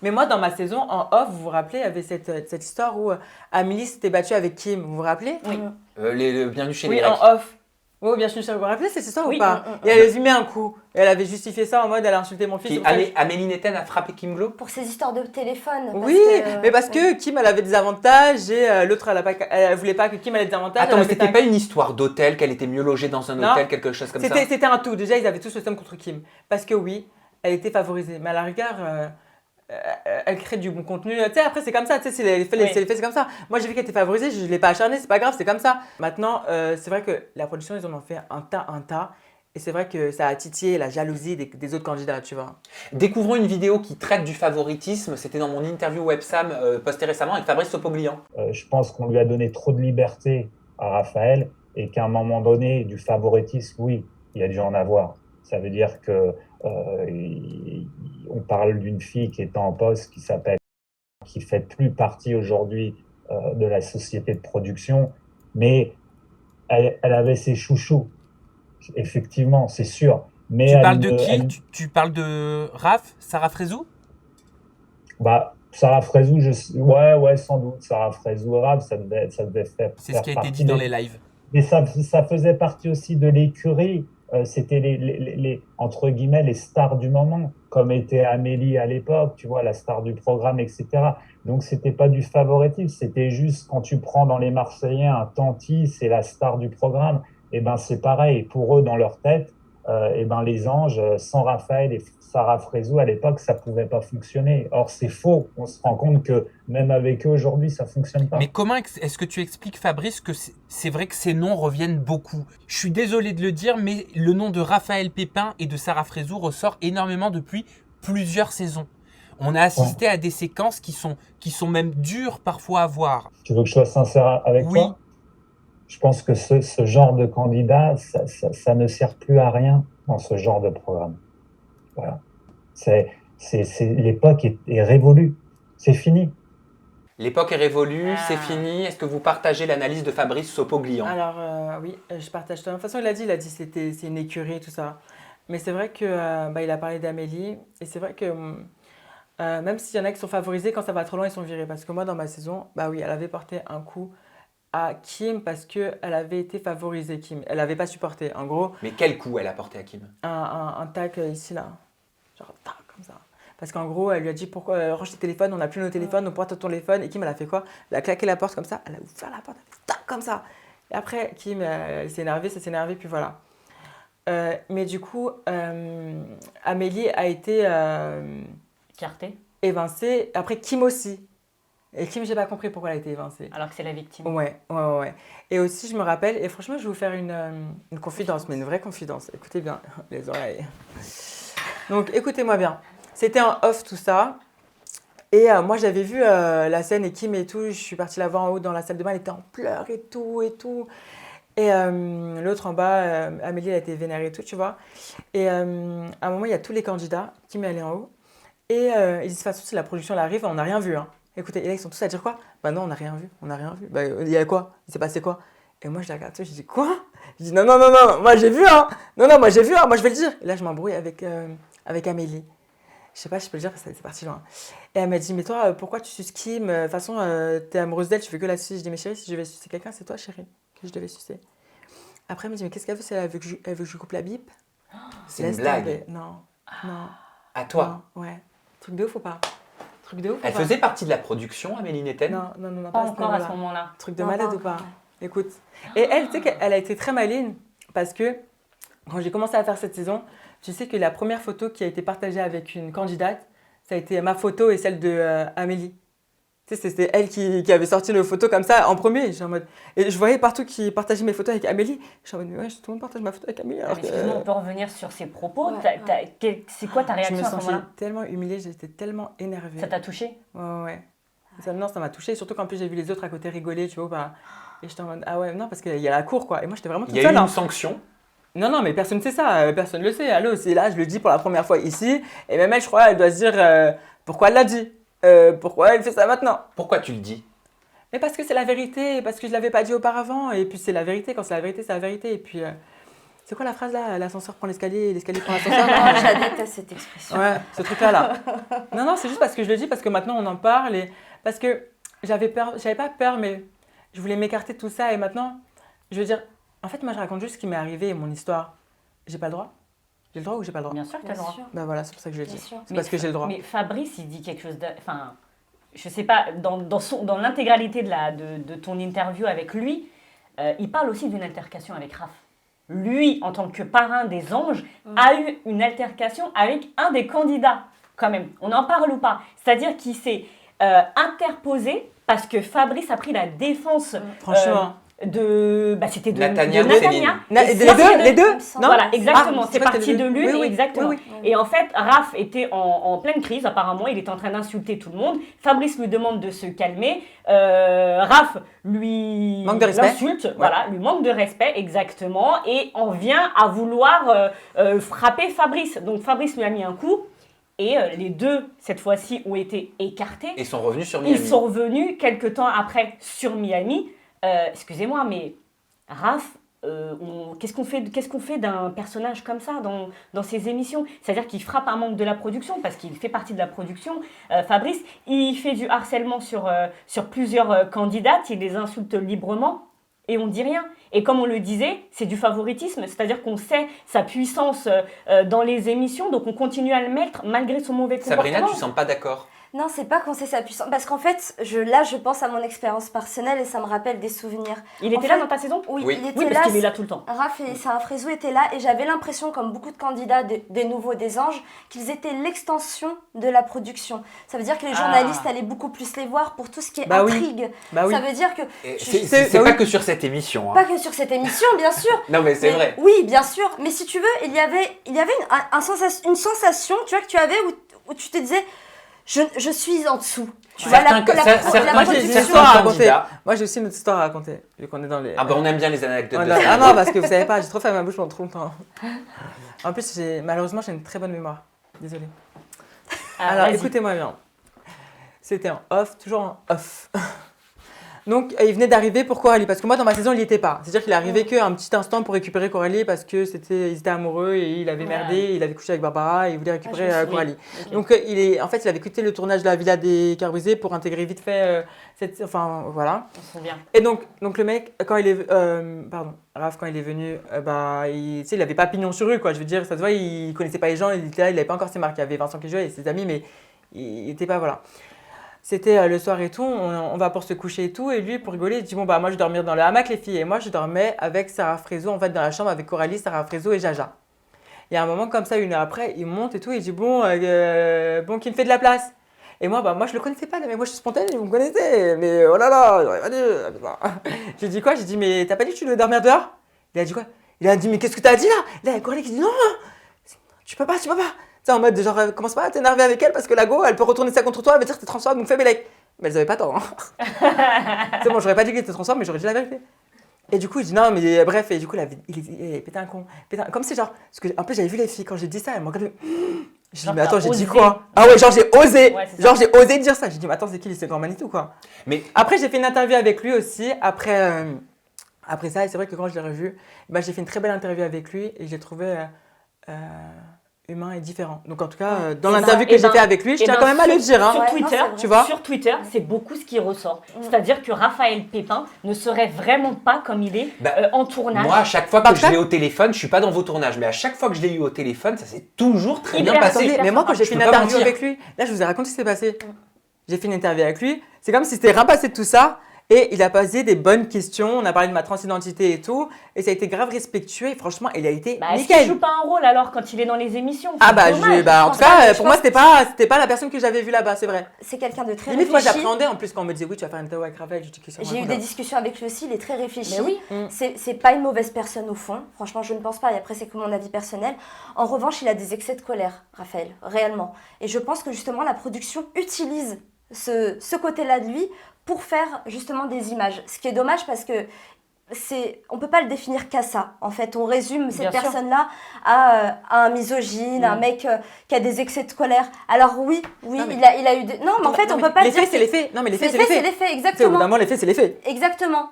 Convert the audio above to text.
Mais moi, dans ma saison, en off, vous vous rappelez, il y avait cette histoire où Amélie s'était battue avec Kim. Vous vous rappelez? Oui. Bienvenue chez les Oui, Grecs. en off. Oui, bien sûr, vous vous rappelez cette histoire ou Oui, pas? Et elle lui met un coup. Et elle avait justifié ça en mode elle a insulté mon fils. Qui, c'est pour ça que Amélie Netten a frappé Kim Glow. Pour ces histoires de téléphone. Oui, mais parce que Kim, elle avait des avantages et l'autre, elle voulait pas que Kim ait des avantages. Attends, elle mais a c'était fait pas une histoire d'hôtel, qu'elle était mieux logée dans un Non. hôtel, quelque chose comme ça? C'était un tout. Déjà, ils avaient tous le somme contre Kim. Parce que oui, elle était favorisée. Mais à la rigueur, elle crée du bon contenu. Tu sais, après, c'est comme ça. Tu sais, c'est les faits, c'est comme ça. Moi, j'ai vu qu'elle était favorisée. Je ne l'ai pas acharnée. C'est pas grave, c'est comme ça. Maintenant, c'est vrai que la production, ils en ont fait un tas. Et c'est vrai que ça a titillé la jalousie des autres candidats, tu vois. Découvrons une vidéo qui traite du favoritisme. C'était dans mon interview Websam postée récemment avec Fabrice Sopoglian. Je pense qu'on lui a donné trop de liberté à Raphaël et qu'à un moment donné, du favoritisme, oui, il y a dû en avoir. Ça veut dire que on parle d'une fille qui est en poste, qui fait plus partie aujourd'hui de la société de production, mais elle avait ses chouchous, effectivement, c'est sûr. Mais Tu elle parles de ne- qui? elle- Tu parles de Sarah Frézou? Bah, Sarah Frézou, ouais, sans doute. Sarah Frézou, Rap, ça devait C'est ce qui a été partie dit dans les lives. Mais ça faisait partie aussi de l'écurie. C'était entre guillemets, les stars du moment, comme était Amélie à l'époque, tu vois, la star du programme, etc. Donc, c'était pas du favoritisme, c'était juste quand tu prends dans les Marseillais un Tanti, c'est la star du programme. Et ben, c'est pareil. Pour eux, dans leur tête, et ben, les anges, sans Raphaël et Sarah Frézou, à l'époque, ça pouvait pas fonctionner. Or, c'est faux. On se rend compte que même avec eux aujourd'hui, ça fonctionne pas. Mais comment est-ce que tu expliques, Fabrice, que c'est vrai que ces noms reviennent beaucoup? Je suis désolé de le dire, mais le nom de Raphaël Pépin et de Sarah Frézou ressort énormément depuis plusieurs saisons. On a assisté à des séquences qui sont même dures parfois à voir. Tu veux que je sois sincère avec Oui. toi? Je pense que ce genre de candidat, ça ne sert plus à rien dans ce genre de programme. Voilà. L'époque est révolue. C'est fini. L'époque est révolue, c'est fini. Est-ce que vous partagez l'analyse de Fabrice Sopoglian? Alors, oui, je partage. De toute façon, c'est c'est une écurie, tout ça. Mais c'est vrai que il a parlé d'Amélie. Et c'est vrai que même s'il y en a qui sont favorisés, quand ça va trop loin, ils sont virés. Parce que moi, dans ma saison, bah oui, elle avait porté un coup à Kim parce qu'elle avait été favorisée, Kim. Elle n'avait pas supporté. En gros, Mais quel coup elle a porté à Kim? un tac ici, là. Genre, tac, comme ça. Parce qu'en gros, elle lui a dit pourquoi range tes téléphones, on n'a plus nos téléphones, on porte ton téléphone. Et Kim, elle a fait quoi? Elle a claqué la porte comme ça, elle a ouvert la porte, elle a fait tac, comme ça. Et après, Kim, elle s'est énervée, ça s'est énervé, puis voilà. Mais du coup, Amélie a été Fierté. évincée. Après, Kim aussi. Et Kim, j'ai pas compris pourquoi elle a été évincée. Alors que c'est la victime. Ouais. Et aussi, je me rappelle, et franchement, je vais vous faire une confidence, mais une vraie confidence. Écoutez bien, les oreilles. Donc, écoutez-moi bien. C'était en off tout ça. Et moi, j'avais vu la scène et Kim et tout. Je suis partie la voir en haut dans la salle de bain. Elle était en pleurs et tout. Et l'autre en bas, Amélie, elle a été vénérée et tout, tu vois. Et à un moment, il y a tous les candidats. Kim est allée en haut. Et ils disent, de toute façon, si la production elle arrive, on n'a rien vu. Hein. Écoutez, et là, ils sont tous à dire quoi? Bah non, on n'a rien vu. Bah, il y a quoi? Il s'est passé quoi? Et moi, je les regarde, je dis quoi? Je dis non, moi j'ai vu, hein. Non, moi j'ai vu, hein. Moi je vais le dire. Et là, je m'embrouille avec Amélie. Je sais pas si je peux le dire parce que c'est parti loin. Et elle m'a dit, mais toi, pourquoi tu suces Kim? De toute façon, t'es amoureuse d'elle, tu fais que la sucer. Je dis, mais chérie, si je vais sucer quelqu'un, c'est toi, chérie, que je devais sucer. Après, elle me dit, mais qu'est-ce qu'elle veut? Elle veut que je coupe la bip? C'est une Laisse blague. tomber. Non. À toi. Non, ouais. Truc de ouf ou pas? Truc de ouf Elle ou pas? faisait partie de la production, Amélie Netten? Non, Pas à ce encore à ce moment-là. moment-là. Truc de Non, malade pas ou pas? encore. Écoute. Et elle, tu sais qu'elle a été très maligne parce que quand j'ai commencé à faire cette saison, tu sais que la première photo qui a été partagée avec une candidate, ça a été ma photo et celle de Amélie. Tu sais, c'était elle qui avait sorti le photo comme ça en premier. En mode... Et je voyais partout qui partageait mes photos avec Amélie. Je suis en mode, mais ouais, tout le monde partage ma photo avec Amélie. Alors Mais que... excuse-moi, on peut revenir sur ces propos. C'est quoi ta Je réaction me à ce sentais moment-là? tellement humiliée, j'étais tellement énervée. Ça t'a touché? Ouais. Non, ça m'a touchée, surtout qu'en plus j'ai vu les autres à côté rigoler, tu vois. Bah, et j'étais en mode, ah ouais, non, parce qu'il y a la cour, quoi. Et moi, j'étais vraiment toute Il y a eu seule. une sanction. Non, mais personne ne sait ça, personne ne le sait. Allô, c'est là, je le dis pour la première fois ici. Et même elle, je crois, elle doit se dire pourquoi elle l'a dit. Pourquoi elle fait ça maintenant? Pourquoi tu le dis? Mais parce que c'est la vérité, parce que je ne l'avais pas dit auparavant. Et puis c'est la vérité, quand c'est la vérité, c'est la vérité. Et puis C'est quoi la phrase là? L'ascenseur prend l'escalier et l'escalier prend l'ascenseur. Ah, je la déteste cette expression. Ouais, ce truc-là, là. Non, c'est juste parce que je le dis, parce que maintenant on en parle et parce que j'avais pas peur, mais je voulais m'écarter de tout ça et maintenant, je veux dire, en fait, moi je raconte juste ce qui m'est arrivé et mon histoire. J'ai pas le droit? J'ai le droit ou j'ai pas le droit? Bien sûr que tu as le droit. Bah voilà, c'est pour ça que je le Bien dis. sûr. C'est parce que j'ai le droit. Mais Fabrice, il dit quelque chose de... Enfin, je sais pas, dans l'intégralité de ton interview avec lui, il parle aussi d'une altercation avec Raph. Lui, en tant que parrain des anges, a eu une altercation avec un des candidats, quand même. On en parle ou pas? C'est-à-dire qu'il s'est interposé parce que Fabrice a pris la défense Franchement. c'était de Nathania, Nathania. Les deux? Non? Voilà, exactement. Ah, c'est pas que parti les de deux. l'une, Oui. exactement. Oui. Et en fait, Raph était en pleine crise, apparemment. Il était en train d'insulter tout le monde. Fabrice lui demande de se calmer. Raph lui Manque de respect. l'insulte, voilà, lui manque de respect, exactement. Et en vient à vouloir frapper Fabrice. Donc Fabrice lui a mis un coup. Et les deux, cette fois-ci, ont été écartés. Ils sont revenus sur Miami. Ils sont revenus quelques temps après sur Miami. Excusez-moi, mais Raph, qu'est-ce qu'on fait d'un personnage comme ça dans ces émissions? C'est-à-dire qu'il frappe un membre de la production parce qu'il fait partie de la production. Fabrice, il fait du harcèlement sur plusieurs candidates, il les insulte librement et on dit rien. Et comme on le disait, c'est du favoritisme, c'est-à-dire qu'on sait sa puissance dans les émissions, donc on continue à le mettre malgré son mauvais comportement. Sabrina, tu ne sens pas d'accord? Non, c'est pas qu'on sait sa puissance. Parce qu'en fait, je pense à mon expérience personnelle et ça me rappelle des souvenirs. Il En était fait, là dans ta saison? Oui, Oui. il était Oui, là. parce qu'il est là tout le temps. Raph et Sarah Frézou étaient là et j'avais l'impression, comme beaucoup de candidats des nouveaux des anges, qu'ils étaient l'extension de la production. Ça veut dire que les journalistes allaient beaucoup plus les voir pour tout ce qui est intrigue. Bah oui. Ça veut dire que... Et je- C'est pas que sur cette émission. hein. Pas que sur cette émission, bien sûr. Non, mais c'est Mais- vrai. Oui, bien sûr. Mais si tu veux, il y avait une sensation, tu vois, que tu avais où tu te disais, je suis en dessous. Tu vois, Certains- certains- Moi, j'ai une production. histoire à raconter. candidats. Moi, j'ai aussi une autre histoire à raconter, vu qu'on est dans les... Ah bah on aime bien les anecdotes de Ah ça. non, parce que vous savez pas, j'ai trop fait ma bouche pendant trop longtemps. En plus, malheureusement, j'ai une très bonne mémoire. Désolée. Alors, Vas-y. écoutez-moi bien. C'était en off, toujours en off. Donc, il venait d'arriver pour Coralie, parce que moi, dans ma saison, il n'y était pas. C'est-à-dire qu'il est arrivé qu'un petit instant pour récupérer Coralie, parce que ils étaient amoureux et il avait merdé, il avait couché avec Barbara et il voulait récupérer Coralie. Ok. Donc, en fait, il avait quitté le tournage de la Villa des Cœurs Brisés pour intégrer vite fait enfin, voilà. On se souvient. Et donc le mec, quand il est, Raph, quand il est venu, il avait pas pignon sur rue, quoi. Je veux dire, ça se voit, il connaissait pas les gens, il était là, il avait pas encore ses marques. Il y avait Vincent qui jouait et ses amis, mais il était pas, voilà. C'était le soir et tout, on va pour se coucher et tout, et lui, pour rigoler, il dit bon, bah, moi, je vais dormir dans le hamac, les filles. Et moi, je dormais avec Sarah Frézou, en fait, dans la chambre avec Coralie, Sarah Frézou et Jaja. Et à un moment, comme ça, 1 heure après, il monte et tout, il dit bon, qui me fait de la place. Et moi, moi, je le connaissais pas, mais moi, je suis spontanée, vous me connaissez. Mais oh là là, j'aurais pas dû. J'ai dit quoi? J'ai dit, mais t'as pas dit que tu devais dormir dehors? Il a dit quoi? Il a dit, mais qu'est-ce que t'as dit là? Là, il y a Coralie qui dit, non, tu peux pas. Tu sais, en mode, genre, commence pas à t'énerver avec elle parce que la go, elle peut retourner ça contre toi, elle va dire que t'es transphobe, donc fais Bélec. Mais elles avaient pas tort. Hein. C'est bon, j'aurais pas dit qu'il était transphobe, mais j'aurais dit la vérité. Et du coup, il dit non, mais bref, et du coup, il pété un con. Comme c'est genre, parce que, en plus, j'avais vu les filles quand j'ai dit ça, elles m'ont regardé. Je dis, Genre, mais attends, t'as j'ai dit osé. quoi? Ah ouais, genre, j'ai osé. Ouais, c'est ça. Genre, j'ai osé dire ça. J'ai dit, mais attends, c'est qui? C'est grand Manitou, quoi. Mais Après, j'ai fait une interview avec lui aussi, après ça, et c'est vrai que quand je l'ai revu, j'ai fait une très belle interview avec lui et je l'ai trouvé humain et différent. Donc, en tout cas, dans l'interview que j'ai fait avec lui, je tiens quand même à le dire. Hein. Sur Ouais, Twitter, non, c'est vrai. Tu vois? sur Twitter, c'est beaucoup ce qui ressort. C'est-à-dire que Raphaël Pépin ne serait vraiment pas comme il est en tournage. moi, à chaque fois que Parce je que- l'ai au téléphone, je suis pas dans vos tournages, mais à chaque fois que je l'ai eu au téléphone, ça s'est toujours très Hyper bien passé. Attendez, mais moi, quand j'ai Je fait une peux pas interview mentir. avec lui, là, je vous ai raconté ce qui s'est passé. J'ai fait une interview avec lui. C'est comme si c'était rien passé de tout ça. Et il a posé des bonnes questions. On a parlé de ma transidentité et tout. Et ça a été grave respectueux. Et franchement, il a été Est-ce qu'il nickel. joue pas un rôle alors quand il est dans les émissions? Ah C'est bah, dommage. en pense tout pas, cas, mais je pour moi, pense c'était pas la personne que j'avais vue là-bas, c'est vrai. C'est quelqu'un de très Limite, moi, réfléchi. j'appréhendais en plus quand on me disait oui, tu vas faire une interview avec Raphaël. Je dis, qu'est-ce que J'ai eu raconte, des là discussions avec lui aussi, il est très réfléchi. Mais oui. C'est pas une mauvaise personne au fond. Franchement, je ne pense pas. Et après, c'est que mon avis personnel. En revanche, il a des excès de colère, Raphaël, réellement. Et je pense que justement, la production utilise ce côté-là de lui pour faire justement des images. Ce qui est dommage parce que on peut pas le définir qu'à ça. En fait, on résume cette Bien sûr. personne-là à un misogyne, un mec qui a des excès de colère. Alors oui, Non, mais- il a eu des... Non, mais en fait, Non, on mais peut pas les dire... faits, c'est les faits. Non, mais les faits, c'est les c'est les faits. faits, Tu sais, au bout exactement. d'un moment, les faits, c'est les faits. Exactement.